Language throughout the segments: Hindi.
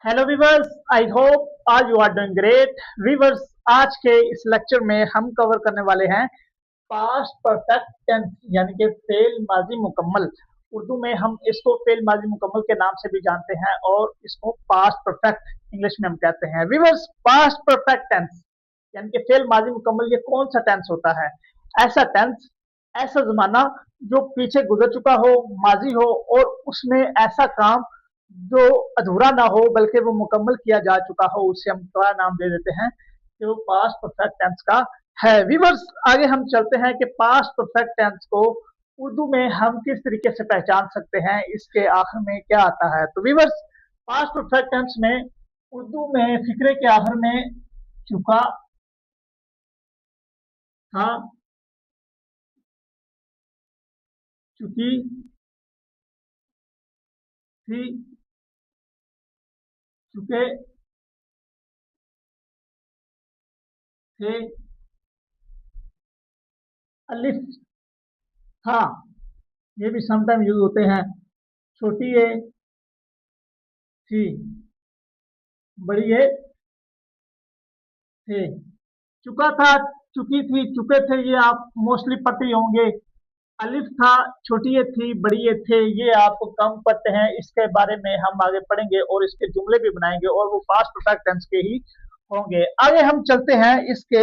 हेलो वीवर्स, आई होप आज you are doing great. Viewers, आज के इस लेक्चर में हम कवर करने वाले हैं पास्ट परफेक्ट टेंस यानी कि फेल माजी मुकम्मल। उर्दू में हम इसको फेल माजी मुकम्मल के नाम से भी जानते हैं और इसको पास्ट परफेक्ट इंग्लिश में हम कहते हैं। वीवर्स, पास्ट परफेक्ट टेंस यानी कि फेल माजी मुकम्मल ये कौन सा टेंस होता है? ऐसा टेंस, ऐसा जमाना जो पीछे गुजर चुका हो, माजी हो और उसमें ऐसा काम जो अधूरा ना हो बल्कि वो मुकम्मल किया जा चुका हो, उसे हम क्या नाम दे देते हैं कि वो पास्ट परफेक्ट टेंस का है। वीवर्स, आगे हम चलते हैं कि पास्ट परफेक्ट टेंस को उर्दू में हम किस तरीके से पहचान सकते हैं, इसके आखिर में क्या आता है। तो वीवर्स, पास्ट परफेक्ट टेंस में उर्दू में फिक्रे के आखिर में चुका था, चुकी थी, चुके थे, अलिफ था, ये भी समटाइम यूज होते हैं। छोटी ए थी, बड़ी ए थे, चुका था, चुकी थी, चुके थे, ये आप मोस्टली पढ़ते ही होंगे। अलिफ था, छोटी ए थी, बड़ी ए थे, ये आप कम पढ़ते हैं। इसके बारे में हम आगे पढ़ेंगे और इसके जुमले भी बनाएंगे और वो पास्ट परफेक्ट टेंस के ही होंगे। आगे हम चलते हैं इसके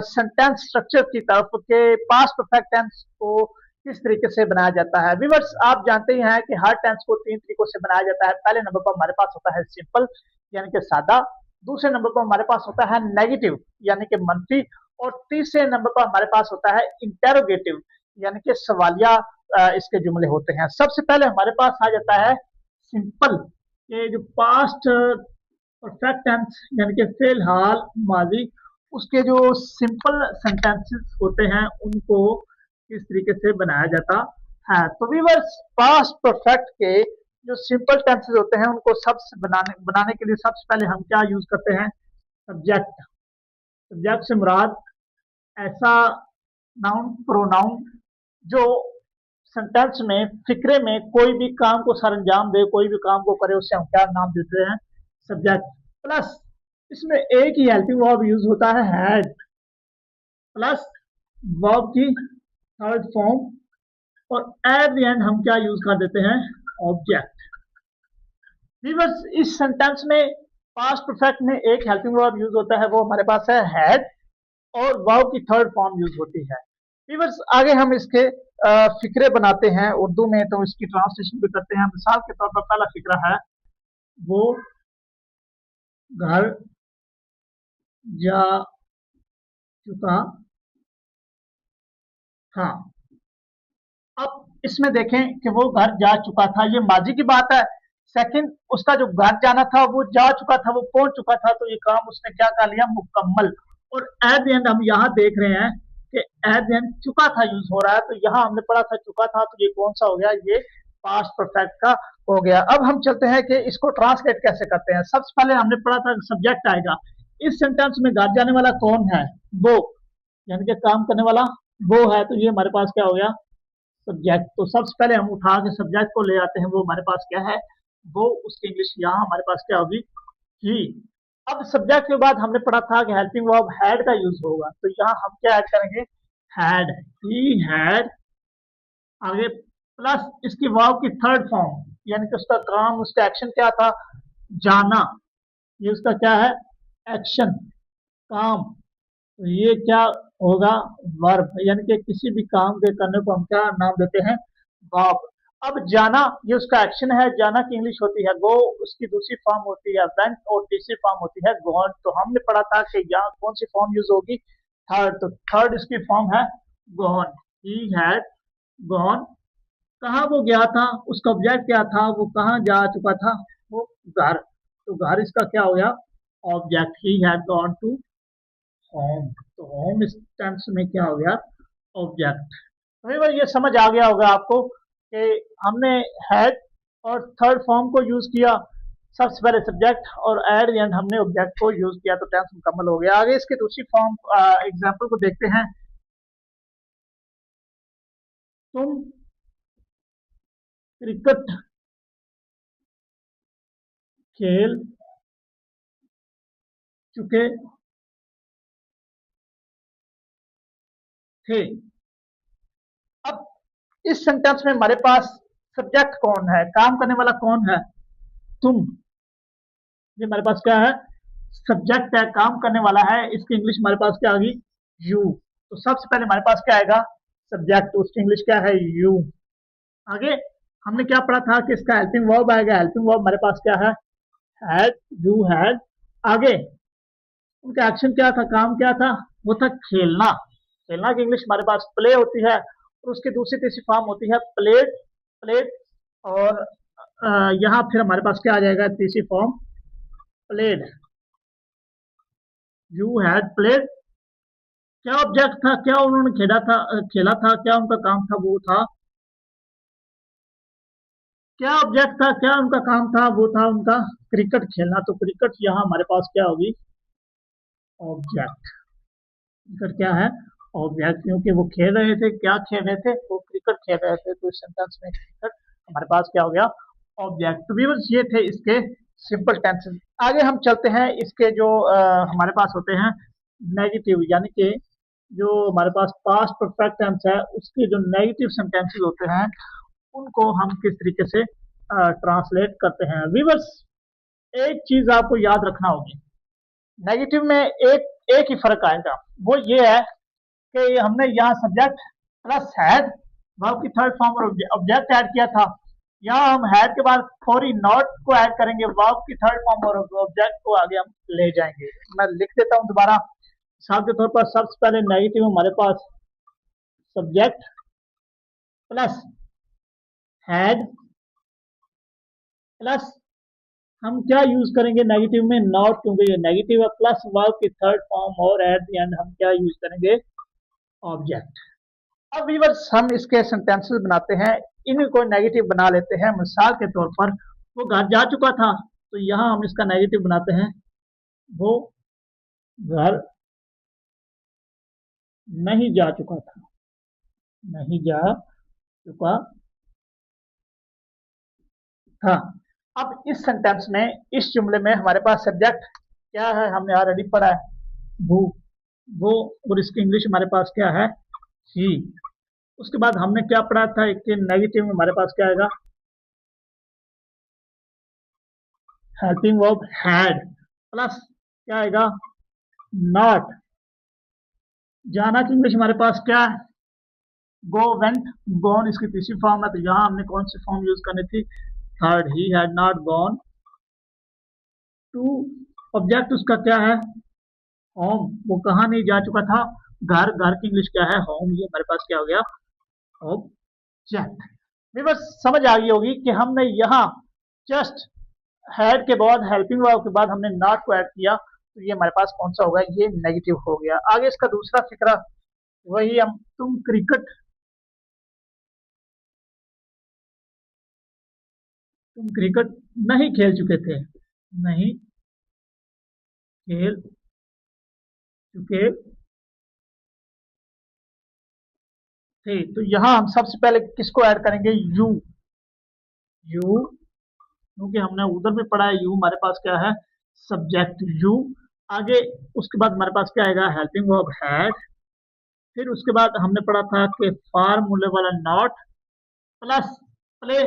सेंटेंस स्ट्रक्चर की तरफ के पास्ट परफेक्ट टेंस को किस तरीके से बनाया जाता है। व्यूअर्स, आप जानते ही हैं कि हर टेंस को तीन तरीकों से बनाया जाता है। पहले नंबर पर हमारे पास होता है सिंपल यानी कि सादा, दूसरे नंबर पर हमारे पास होता है नेगेटिव यानी कि मनफी, और तीसरे नंबर पर हमारे पास होता है इंटेरोगेटिव यानी कि सवालिया इसके जुमले होते हैं। सबसे पहले हमारे पास आ जाता है सिंपल, ये जो पास्ट परफेक्ट टेंस यानी कि फिलहाल माजी, उसके जो सिंपल सेंटेंसेस होते हैं उनको किस तरीके से बनाया जाता है। तो वीवर्स, पास्ट परफेक्ट के जो सिंपल टेंसेस होते हैं उनको सबसे बनाने के लिए सबसे पहले हम क्या यूज करते हैं? सब्जेक्ट। सब्जेक्ट से मुराद ऐसा नाउन प्रोनाउन जो सेंटेंस में फिक्रे में कोई भी काम को सर अंजाम दे, कोई भी काम को करे, उससे हम क्या नाम देते हैं? सब्जेक्ट। प्लस इसमें एक ही हेल्पिंग वर्ब यूज होता है, हैड, प्लस वर्ब की थर्ड फॉर्म, और एट द एंड हम क्या यूज कर देते हैं? ऑब्जेक्ट। वीवर्स, इस सेंटेंस में पास्ट परफेक्ट में एक हेल्पिंग वर्ब यूज होता है, वो हमारे पास है हैड, और वर्ब की थर्ड फॉर्म यूज होती है। वीवर्स, आगे हम इसके फिक्रे बनाते हैं उर्दू में, तो इसकी ट्रांसलेशन भी करते हैं। मिसाल के तौर पर पहला फिक्रा है, वो घर जा चुका था। अब इसमें देखें कि वो घर जा चुका था, ये माजी की बात है। सेकंड, उसका जो घर जाना था वो जा चुका था, वो पहुंच चुका था, तो ये काम उसने क्या कर लिया? मुकम्मल। और एट द एंड हम यहाँ देख रहे हैं कि एट द एंड चुका था यूज हो रहा है, तो यहाँ हमने पढ़ा था चुका था, तो ये कौन सा हो गया? ये पास्ट परफेक्ट का हो गया। अब हम चलते हैं कि इसको ट्रांसलेट कैसे करते हैं। सबसे पहले हमने पढ़ा था सब्जेक्ट आएगा। इस सेंटेंस में घर जाने वाला कौन है? वो, यानी कि काम करने वाला वो है, तो ये हमारे पास क्या हो गया? सब्जेक्ट। तो सबसे पहले हम उठा के सब्जेक्ट को ले आते हैं, वो हमारे पास क्या है? वो। उसकी इंग्लिश यहाँ हमारे पास क्या होगी? ही। अब सब्जेक्ट के बाद हमने पढ़ा था कि हेल्पिंग वर्ब हैड का यूज होगा, तो यहाँ हम क्या ऐड करेंगे? Had, he had. आगे प्लस इसकी वर्ब की थर्ड फॉर्म यानी कि उसका काम, उसका एक्शन क्या था? जाना। ये उसका क्या है? एक्शन, काम। तो ये क्या होगा? वर्ब, यानी कि किसी भी काम के करने को हम क्या नाम देते हैं? वर्ब। अब जाना, ये उसका एक्शन है। जाना की इंग्लिश होती है गो, उसकी दूसरी फॉर्म होती है वेंट, और तीसरी फॉर्म होती है गॉन। तो हमने पढ़ा था कि यहाँ कौन सी फॉर्म यूज होगी? थर्ड। तो थर्ड इसकी फॉर्म है गॉन, ही हैड गॉन। कहाँ वो गया था? उसका ऑब्जेक्ट क्या था? वो कहाँ जा चुका था? वो घर। तो घर इसका क्या हो गया? Object. He had gone to home, तो होम इस टेंस में क्या हो गया? ऑब्जेक्ट। वही वही, ये समझ आ गया होगा आपको कि हमने हैड और थर्ड फॉर्म को यूज किया, सबसे पहले सब्जेक्ट, और एट द एंड हमने ऑब्जेक्ट को यूज किया, तो टेंस मुकम्मल हो गया। आगे इसकी दूसरी फॉर्म एग्जांपल को देखते हैं। तुम क्रिकेट खेल चुके थे। अब इस सेंटेंस में हमारे पास सब्जेक्ट कौन है, काम करने वाला कौन है? तुम। ये हमारे पास क्या है? सब्जेक्ट है, काम करने वाला है। इसकी इंग्लिश हमारे पास क्या आ गई? यू। तो सबसे पहले हमारे पास क्या आएगा? सब्जेक्ट। उसकी इंग्लिश क्या है? यू। आगे हमने क्या पढ़ा था कि इसका हेल्पिंग वर्ब आएगा। हेल्पिंग वर्ब हमारे पास क्या है? Had, you had. आगे उनका एक्शन क्या था, काम क्या था? वो था खेलना। खेलना की इंग्लिश हमारे पास प्ले होती है, और उसकी दूसरी तीसरी फॉर्म होती है प्लेड। प्लेड। और यहाँ फिर हमारे पास क्या आ जाएगा? तीसरी form played. You had played. क्या ऑब्जेक्ट था, क्या उन्होंने खेला था, क्या उनका काम था? वो था, क्या ऑब्जेक्ट था, क्या उनका काम था? वो था उनका क्रिकेट खेलना। तो क्रिकेट यहाँ हमारे पास क्या होगी? ऑब्जेक्ट। क्रिकेट क्या है? ऑब्जेक्ट। क्योंकि वो खेल रहे थे, क्या खेल रहे थे? वो क्रिकेट खेल रहे थे। तो इस सेंटेंस में क्रिकेट हमारे पास क्या हो गया? ऑब्जेक्ट। तो व्यूअर्स ये थे इसके सिंपल टेंसेस। आगे हम चलते हैं इसके जो हमारे पास होते हैं नेगेटिव, यानी कि जो हमारे पास पास्ट परफेक्ट टेंस है उसके जो नेगेटिव सेंटेंसेस होते हैं उनको हम किस तरीके से ट्रांसलेट करते हैं। व्यूअर्स एक चीज आपको याद रखना होगी, नेगेटिव में एक एक ही फर्क आएगा। वो ये है कि हमने यहाँ सब्जेक्ट प्लस हैड, वर्ब की थर्ड फॉर्म और ऑब्जेक्ट ऐड किया था। यहाँ हम हैड के बाद फौरी नॉट को ऐड करेंगे, वर्ब की थर्ड फॉर्म और ऑब्जेक्ट को आगे हम ले जाएंगे। मैं लिख देता हूँ दोबारा मिसाल के तौर पर। सबसे पहले नेगेटिव हमारे पास सब्जेक्ट प्लस हैड प्लस हम क्या यूज करेंगे नेगेटिव में? नॉट, क्योंकि ये नेगेटिव है। प्लस वर्ब की थर्ड फॉर्म और एट द एंड हम क्या यूज करेंगे? ऑब्जेक्ट। अब व्यूअर्स हम इसके सेंटेंसेस बनाते हैं, इन्हीं को नेगेटिव बना लेते हैं। मिसाल के तौर पर वो घर जा चुका था, तो यहाँ हम इसका नेगेटिव बनाते हैं वो घर नहीं जा चुका था। नहीं जा चुका था। अब इस सेंटेंस में, इस जुमले में हमारे पास सब्जेक्ट क्या है? हमने ऑलरेडी पढ़ा है, वो। और इसकी इंग्लिश हमारे पास क्या है? ही। उसके बाद हमने क्या पढ़ा था? एक नेगेटिव में हमारे पास क्या आएगा? हेल्पिंग वर्ब हैड प्लस क्या आएगा? नॉट। जाना की इंग्लिश हमारे पास क्या है? गो, वेंट, गॉन। इसकी तीसरी फॉर्म है, तो यहाँ हमने कौन सी फॉर्म यूज करनी थी? Third. He had not gone to. Object उसका क्या है? होम। वो कहाँ नहीं जा चुका था? घर। घर की इंग्लिश क्या है? होम। ये हमारे पास क्या हो गया? ऑब्जेक्ट। बस समझ आ गई होगी कि हमने यहाँ जस्ट हैड के बाद, हेल्पिंग वर्ब के बाद हमने नॉट को ऐड किया, तो ये हमारे पास कौन सा होगा? ये नेगेटिव हो गया। आगे इसका दूसरा फिक्रा वही हम, तुम क्रिकेट नहीं खेल चुके थे। नहीं खेल चुके थे। तो यहाँ हम सबसे पहले किसको ऐड करेंगे? यू। यू, क्योंकि हमने उधर में पढ़ा है यू हमारे पास क्या है? Subject you. आगे उसके बाद हमारे पास क्या आएगा? Helping verb had. फिर उसके बाद हमने पढ़ा था कि फार्मूले वाला नॉट प्लस प्ले,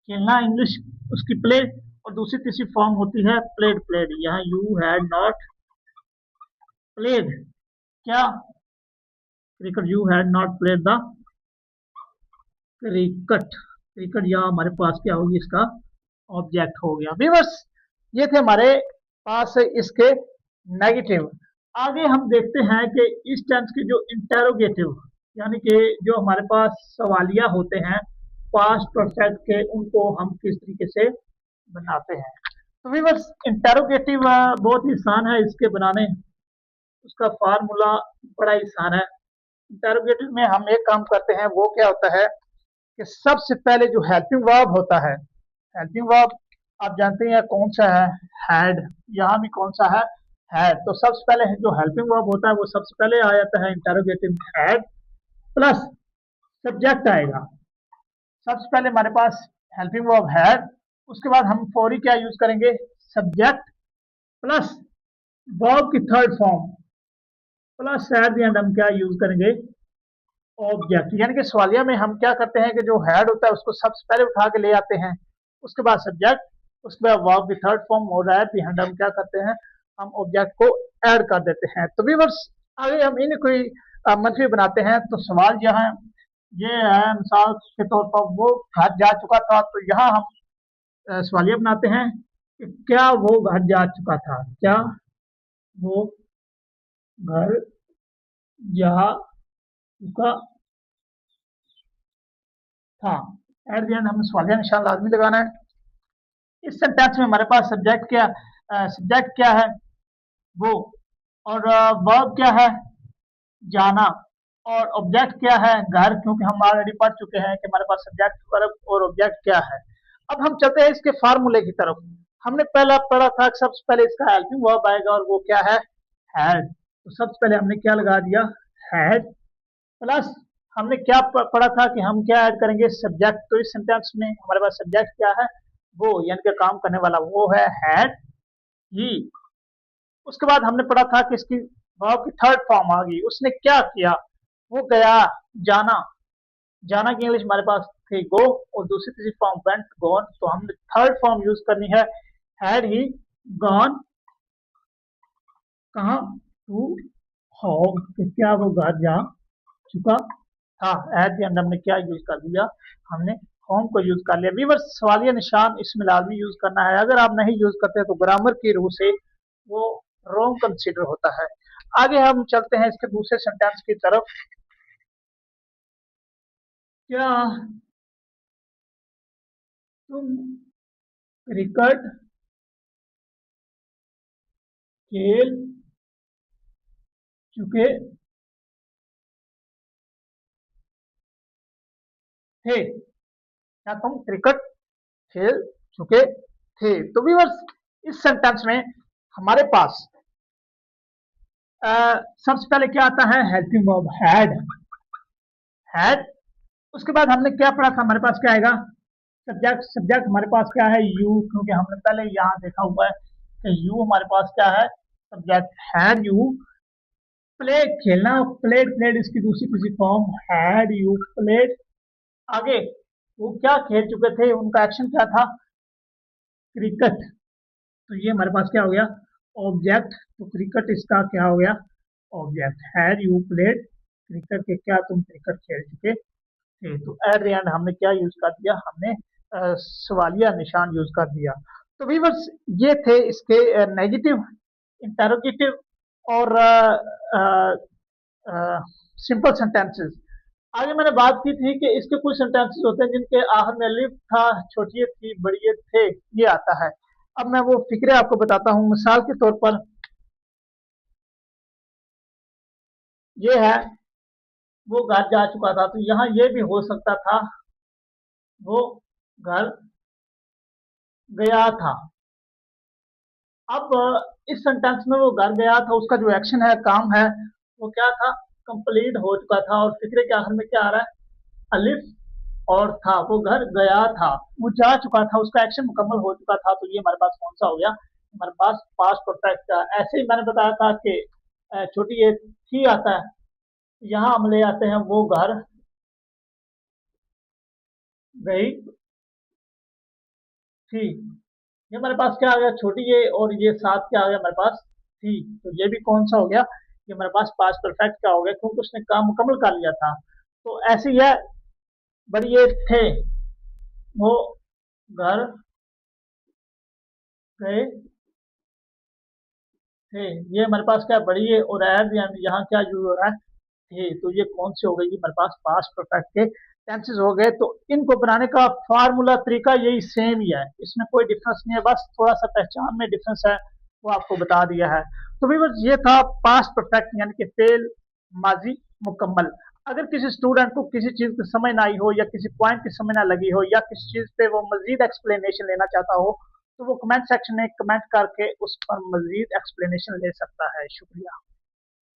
खेलना इंग्लिश उसकी प्ले, और दूसरी तीसरी फॉर्म होती है प्लेड। प्लेड यहाँ यू हैड नॉट प्लेड क्या? Cricket. You had not played the cricket. Cricket यहाँ हमारे पास क्या होगी? इसका ऑब्जेक्ट हो गया। व्यूअर्स ये थे हमारे पास इसके नेगेटिव। आगे हम देखते हैं कि इस टेंस के जो इंटेरोगेटिव, यानी कि जो हमारे पास सवालिया होते हैं पास्ट परफेक्ट के, उनको हम किस तरीके से बनाते हैं। तो व्यूअर्स इंटेरोगेटिव बहुत ही आसान है इसके बनाने, उसका फार्मूला बड़ा ही आसान है। इंटेरोगेटिव में हम एक काम करते हैं, वो क्या होता है कि सबसे पहले जो हेल्पिंग वर्ब होता है, हेल्पिंग वर्ब आप जानते हैं कौन सा है? हैड। यहाँ भी कौन सा है? हैड। तो सबसे पहले जो हेल्पिंग वर्ब होता है वो सबसे पहले आ जाता है इंटेरोगेटिव में, हैड प्लस सब्जेक्ट आएगा। सबसे पहले हमारे पास हेल्पिंग वर्ब हैड, उसके बाद हम फौरी क्या यूज करेंगे? सब्जेक्ट प्लस वर्ब की third form plus at the end हम क्या यूज करेंगे, ऑब्जेक्ट। यानी कि सवालिया में हम क्या करते हैं कि जो हेड होता है उसको सबसे पहले उठा के ले आते हैं, उसके बाद सब्जेक्ट, उसके बाद वर्ब की थर्ड फॉर्म और एट द एंड हम क्या करते हैं, हम ऑब्जेक्ट को ऐड कर देते हैं। तो व्यूअर्स आगे हम इन कोई मंथली बनाते हैं। तो सवाल जो है ये है, मिसाल के तौर पर वो घर जा चुका था, तो यहाँ हम सवालिया बनाते हैं कि क्या वो घर जा चुका था, क्या वो घर जा चुका था। एट द एंड हमें सवालिया निशान लाजमी लगाना है। इस सेंटेंस में हमारे पास सब्जेक्ट क्या है, वो, और वर्ब क्या है, जाना, और ऑब्जेक्ट क्या है, घर, क्योंकि हम ऑलरेडी पढ़ चुके हैं कि हमारे पास सब्जेक्ट वर्ब और ऑब्जेक्ट क्या है। अब हम चलते हैं इसके फार्मूले की तरफ। हमने पहला पढ़ा था कि सबसे पहले इसका हेल्पिंग वर्ब आएगा और वो क्या है, हैड। तो सबसे पहले हमने क्या लगा दिया, हैड, प्लस हमने क्या पढ़ा था कि हम क्या ऐड करेंगे, सब्जेक्ट। तो इस सेंटेंस में हमारे पास सब्जेक्ट क्या है, वो, यानी कि काम करने वाला वो है हैड ही। उसके बाद हमने पढ़ा था कि इसकी वर्ब की थर्ड फॉर्म आ गई, उसने क्या किया, वो गया, जाना। जाना की इंग्लिश हमारे पास थी गो, और दूसरी तीसरी फॉर्म वेंट, गॉन। तो हमने थर्ड फॉर्म यूज करनी है, हैड ही गॉन कहाँ, टू होम, कि क्या वो घर जा चुका था। एट द एंड हमने क्या यूज कर दिया, हमने होम को यूज कर लिया। व्यूअर्स सवालिया निशान इसमें लाजमी यूज करना है, अगर आप नहीं यूज करते तो ग्रामर की रूह से वो रॉन्ग कंसीडर होता है। आगे हम चलते हैं इसके दूसरे सेंटेंस की तरफ। क्या तुम क्रिकेट खेल चुके थे, क्या तुम क्रिकेट खेल चुके थे। तो व्यूअर्स इस सेंटेंस में हमारे पास सबसे पहले क्या आता है, हेल्पिंग वर्ब हैड, हैड। उसके बाद हमने क्या पढ़ा था, हमारे पास क्या आएगा, सब्जेक्ट। सब्जेक्ट हमारे पास क्या है, यू, क्योंकि हमने पहले यहाँ देखा हुआ है कि यू हमारे पास क्या है, सब्जेक्ट हैड यू। प्ले खेलना, प्लेड, प्लेड इसकी दूसरी किसी फॉर्म, हैड यू प्लेड। आगे वो क्या खेल चुके थे, उनका एक्शन क्या था, क्रिकेट। तो ये हमारे पास क्या हो गया, ऑब्जेक्ट। तो क्रिकेट इसका क्या हो गया, object. Had you played cricket, के क्या तुम क्रिकेट खेल चुके थे। तो एट द एंड हमने क्या यूज कर दिया, हमने सवालिया निशान यूज कर दिया। तो व्यूअर्स ये थे इसके नेगेटिव, इंटरोगेटिव और सिंपल सेंटेंसेस। आगे मैंने बात की थी कि इसके कुछ सेंटेंसेस होते हैं जिनके आखिर में लिव था, छोटी थी, बड़ी थे, ये आता है। अब मैं वो फिक्रे आपको बताता हूँ। मिसाल के तौर पर ये है, वो घर जा चुका था, तो यहाँ ये भी हो सकता था, वो घर गया था। अब इस सेंटेंस में वो घर गया था, उसका जो एक्शन है, काम है, वो क्या था, कंप्लीट हो चुका था। और फिक्रे के आखिर में क्या आ रहा है, अलिफ और था, वो घर गया था, वो जा चुका था, उसका एक्शन मुकम्मल हो चुका था। तो ये हमारे पास कौन सा हो गया, हमारे पास पास्ट परफेक्ट का। ऐसे ही मैंने बताया था कि छोटी ये थी आता है, यहाँ हम ले आते हैं, वो घर गई थी। ये हमारे पास क्या आ गया, छोटी ये, और ये साथ क्या आ गया हमारे पास, थी। तो ये भी कौन सा हो गया, ये हमारे पास पास्ट परफेक्ट का हो गया, क्योंकि उसने काम मुकम्मल कर लिया था। तो ऐसे ही है, बड़ी ये थे, वो घर गए थे। ये हमारे पास क्या बड़ी है, और एट यहाँ क्या यूज हो रहा है, थे। तो ये कौन से हो गई, हमारे पास पास्ट परफेक्ट के टेंसेस हो गए। तो इनको बनाने का फार्मूला तरीका यही सेम ही है, इसमें कोई डिफरेंस नहीं है, बस थोड़ा सा पहचान में डिफरेंस है, वो आपको बता दिया है। तो भी बस ये था पास्ट परफेक्ट, यानी कि फेल, माजी मुकम्मल। अगर किसी स्टूडेंट को किसी चीज की समझ ना आई हो, या किसी पॉइंट की समझ ना लगी हो, या किसी चीज पे वो मजीद एक्सप्लेनेशन लेना चाहता हो, तो वो कमेंट सेक्शन में कमेंट करके उस पर मजीद एक्सप्लेनेशन ले सकता है। शुक्रिया।